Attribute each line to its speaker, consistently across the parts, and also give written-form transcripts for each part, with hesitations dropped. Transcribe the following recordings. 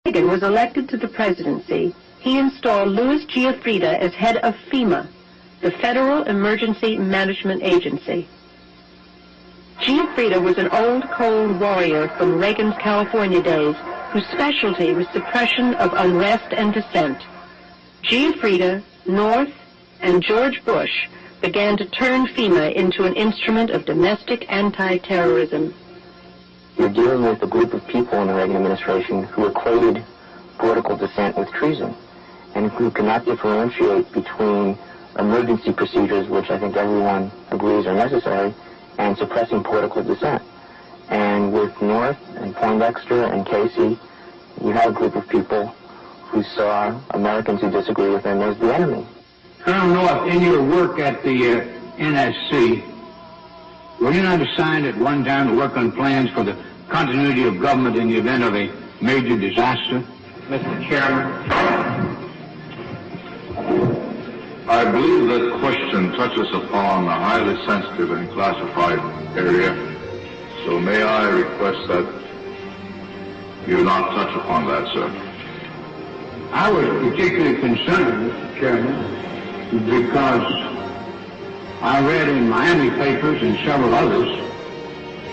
Speaker 1: Reagan was elected to the presidency, he installed Louis Giuffrida as head of FEMA, the Federal Emergency Management Agency. Giuffrida was an old cold warrior from Reagan's California days whose specialty was suppression of unrest and dissent. Giuffrida, North, and George Bush began to turn FEMA into an instrument of domestic anti-terrorism.
Speaker 2: You're dealing with a group of people in the Reagan administration who equated political dissent with treason, and who cannot differentiate between emergency procedures, which I think everyone agrees are necessary, and suppressing political dissent. And with North and Poindexter and Casey, you have a group of people who saw Americans who disagree with them as the enemy.
Speaker 3: Colonel North, in your work at the NSC, were you not assigned at one time to work on plans for the continuity of government in the event of a major disaster?
Speaker 4: Mr. Chairman.
Speaker 5: I believe that question touches upon a highly sensitive and classified area, so may I request that you not touch upon that, sir.
Speaker 3: I was particularly concerned, Mr. Chairman, because I read in Miami papers and several others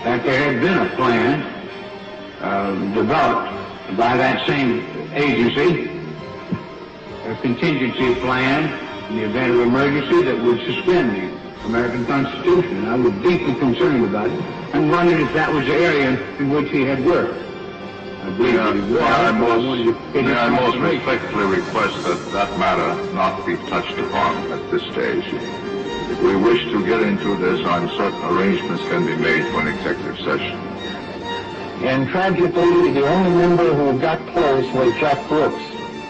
Speaker 3: that there had been a plan developed by that same agency, a contingency plan in the event of emergency that would suspend the American Constitution. And I was deeply concerned about it and wondered if that was the area in which he had worked. I believe that he was.
Speaker 5: May I most respectfully request that that matter not be touched upon at this stage. If we wish to get into this, I'm certain arrangements can be made for an executive session.
Speaker 4: And tragically, the only member who got close was Jeff Brooks.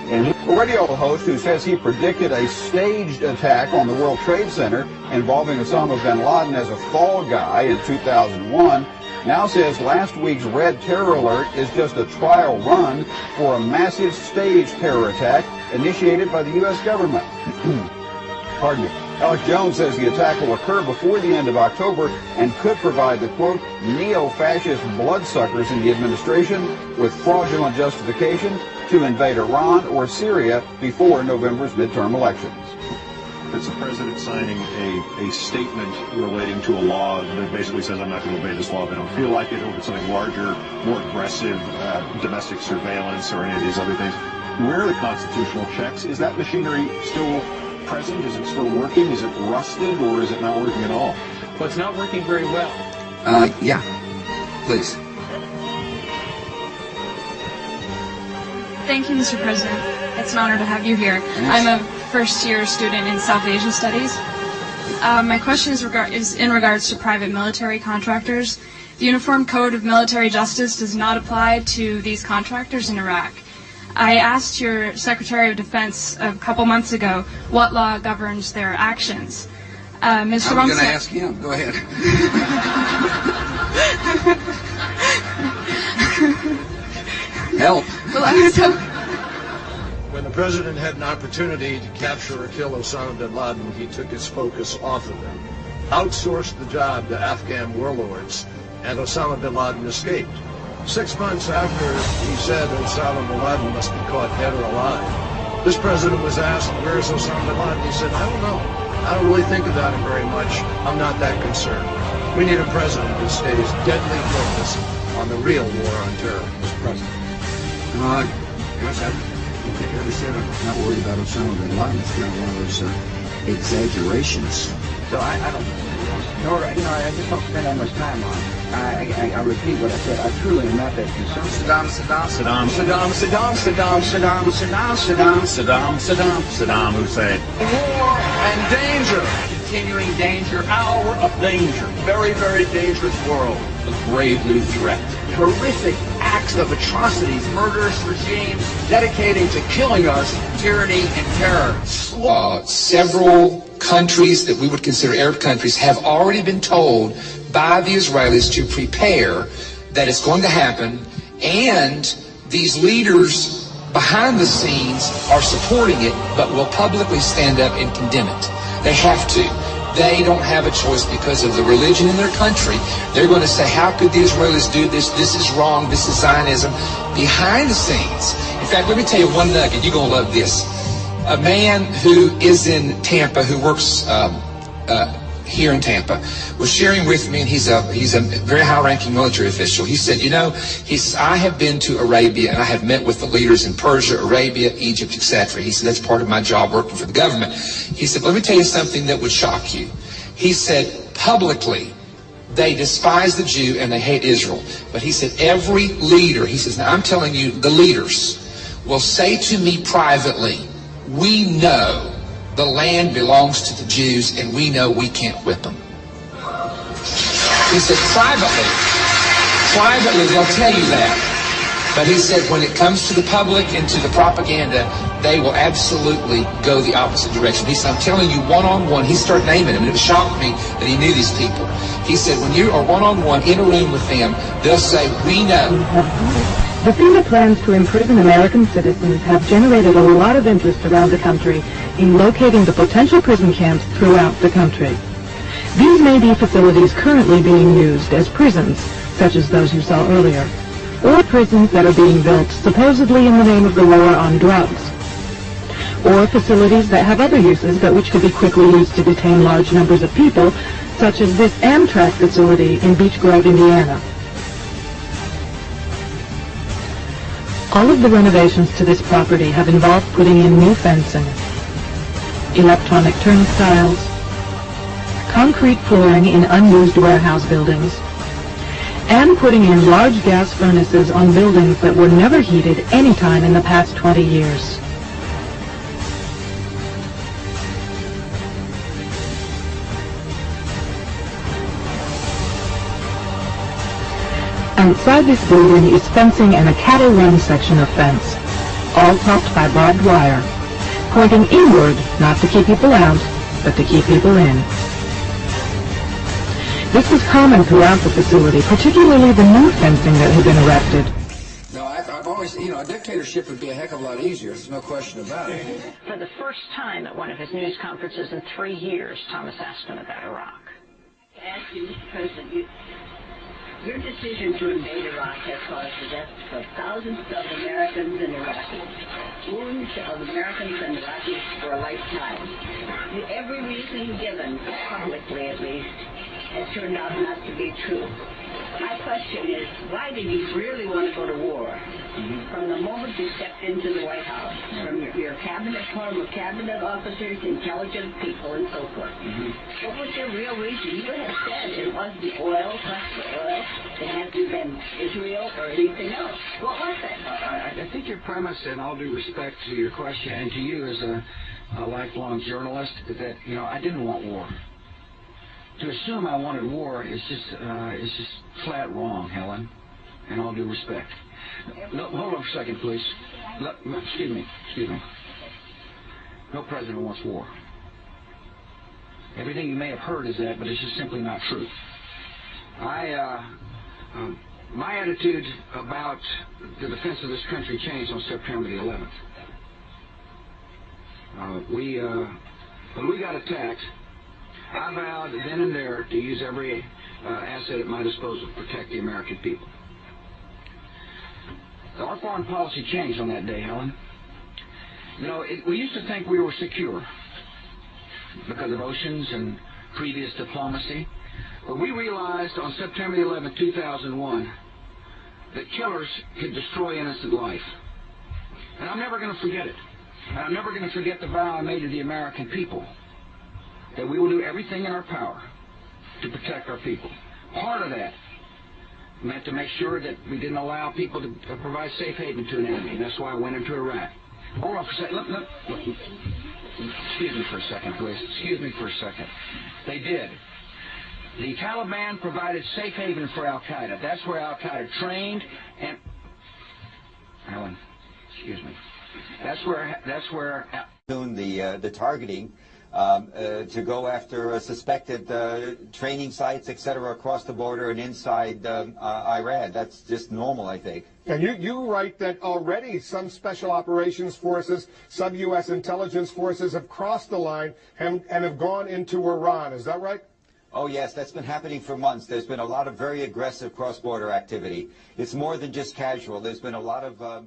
Speaker 4: And
Speaker 6: a radio host who says he predicted a staged attack on the World Trade Center involving Osama bin Laden as a fall guy in 2001 now says last week's Red Terror Alert is just a trial run for a massive staged terror attack initiated by the U.S. government. Pardon me. Alex Jones says the attack will occur before the end of October and could provide the, quote, neo-fascist bloodsuckers in the administration with fraudulent justification to invade Iran or Syria before November's midterm elections.
Speaker 7: It's the president signing a statement relating to a law that basically says, I'm not going to obey this law if I don't feel like it, or it's something larger, more aggressive, domestic surveillance or any of these other things. Where are the constitutional checks? Is that machinery still present? Is it still working? Is it rusted, or is it not working at all?
Speaker 8: Well, it's not working very well.
Speaker 9: Yeah, please.
Speaker 10: Thank you, Mr. President. It's an honor to have you here. I'm a first-year student in South Asian Studies. My question is in regards to private military contractors. The Uniform Code of Military Justice does not apply to these contractors in Iraq. I asked your Secretary of Defense a couple months ago what law governs their actions. Mr.
Speaker 9: I'm going to ask him. Go ahead. Help.
Speaker 11: When the president had an opportunity to capture or kill Osama bin Laden, he took his focus off of them, outsourced the job to Afghan warlords, and Osama bin Laden escaped. 6 months after he said Osama bin Laden must be caught dead or alive, this president was asked, where's Osama bin Laden? He said, I don't know. I don't really think about him very much. I'm not that concerned. We need a president who stays deadly focused on the real war on terror, Mr. President.
Speaker 9: Yes, I ever said I'm not worried about Osama bin Laden. It's kind of one of those exaggerations.
Speaker 4: so I don't, I just don't spend that much time on it. I repeat what I said. I truly am not that concerned.
Speaker 7: Saddam Hussein.
Speaker 12: War and danger. Continuing danger. Hour of danger. Very, very dangerous world.
Speaker 9: A grave new threat.
Speaker 12: Horrific acts of atrocities. Murderous regimes dedicating to killing us. Tyranny and terror.
Speaker 9: Several countries that we would consider Arab countries have already been told by the Israelis to prepare that it's going to happen, and these leaders behind the scenes are supporting it, but will publicly stand up and condemn it. They have to. They don't have a choice because of the religion in their country. They're going to say, how could the Israelis do this? This is wrong. This is Zionism. Behind the scenes, In fact, let me tell you one nugget. You're going to love this. A man who is in Tampa, who works here in Tampa, was sharing with me, and he's a very high-ranking military official. He said, he says, I have been to Arabia, and I have met with the leaders in Persia, Arabia, Egypt, etc. He said, that's part of my job working for the government. He said, let me tell you something that would shock you. He said, publicly, they despise the Jew and they hate Israel. But he said, every leader, he says, now I'm telling you, the leaders will say to me privately, we know the land belongs to the Jews, and we know we can't whip them. He said, privately, they'll tell you that. But he said, when it comes to the public and to the propaganda, they will absolutely go the opposite direction. He said, I'm telling you, one-on-one, he started naming them, and it shocked me that he knew these people. He said, when you are one-on-one in a room with them, they'll say, we know.
Speaker 13: The FEMA plans to imprison American citizens have generated a lot of interest around the country in locating the potential prison camps throughout the country. These may be facilities currently being used as prisons, such as those you saw earlier, or prisons that are being built supposedly in the name of the war on drugs, or facilities that have other uses but which could be quickly used to detain large numbers of people, such as this Amtrak facility in Beech Grove, Indiana. All of the renovations to this property have involved putting in new fencing, electronic turnstiles, concrete flooring in unused warehouse buildings, and putting in large gas furnaces on buildings that were never heated any time in the past 20 years. Outside this building is fencing and a cattle run section of fence, all topped by barbed wire, pointing inward, not to keep people out, but to keep people in. This was common throughout the facility, particularly the new fencing that had been erected.
Speaker 12: No, I've always, a dictatorship would be a heck of a lot easier. There's no question about it.
Speaker 14: For the first time at one of his news conferences in 3 years, Thomas asked him about Iraq.
Speaker 15: Ask you, Mr. President, your decision to invade Iraq has caused the deaths of thousands of Americans and Iraqis, wounds of Americans and Iraqis for a lifetime. Every reason given, publicly at least, has turned out not to be true. My question is, why did you really want to go to war? From the moment you stepped into the White House, from your cabinet, former cabinet officers, intelligent people, and so forth. What was your real reason? You had said it was the oil, plus the oil. It hasn't been Israel or anything else. What was it?
Speaker 4: I think your premise, and all due respect to your question, and to you as a lifelong journalist, is that, I didn't want war. To assume I wanted war is just flat wrong, Helen, and all due respect. No, hold on for a second, please. Excuse me. No president wants war. Everything you may have heard is that, but it's just simply not true. My attitude about the defense of this country changed on September the 11th. When we got attacked, I vowed then and there to use every asset at my disposal to protect the American people. Our foreign policy changed on that day, Helen. We used to think we were secure because of oceans and previous diplomacy. But we realized on September 11, 2001, that killers could destroy innocent life. And I'm never going to forget it. And I'm never going to forget the vow I made to the American people, that we will do everything in our power to protect our people. Part of that meant to make sure that we didn't allow people to provide safe haven to an enemy. That's why I went into Iraq. Hold on for a second. Look. Excuse me for a second, please. Excuse me for a second. They did. The Taliban provided safe haven for Al-Qaeda. That's where Al-Qaeda trained and... Alan, excuse me. That's where
Speaker 16: the targeting to go after suspected training sites, etc., across the border and inside Iran. That's just normal, I think.
Speaker 17: And you write that already some special operations forces, some U.S. intelligence forces have crossed the line and have gone into Iran. Is that right?
Speaker 16: Oh, yes, that's been happening for months. There's been a lot of very aggressive cross-border activity. It's more than just casual. There's been a lot of...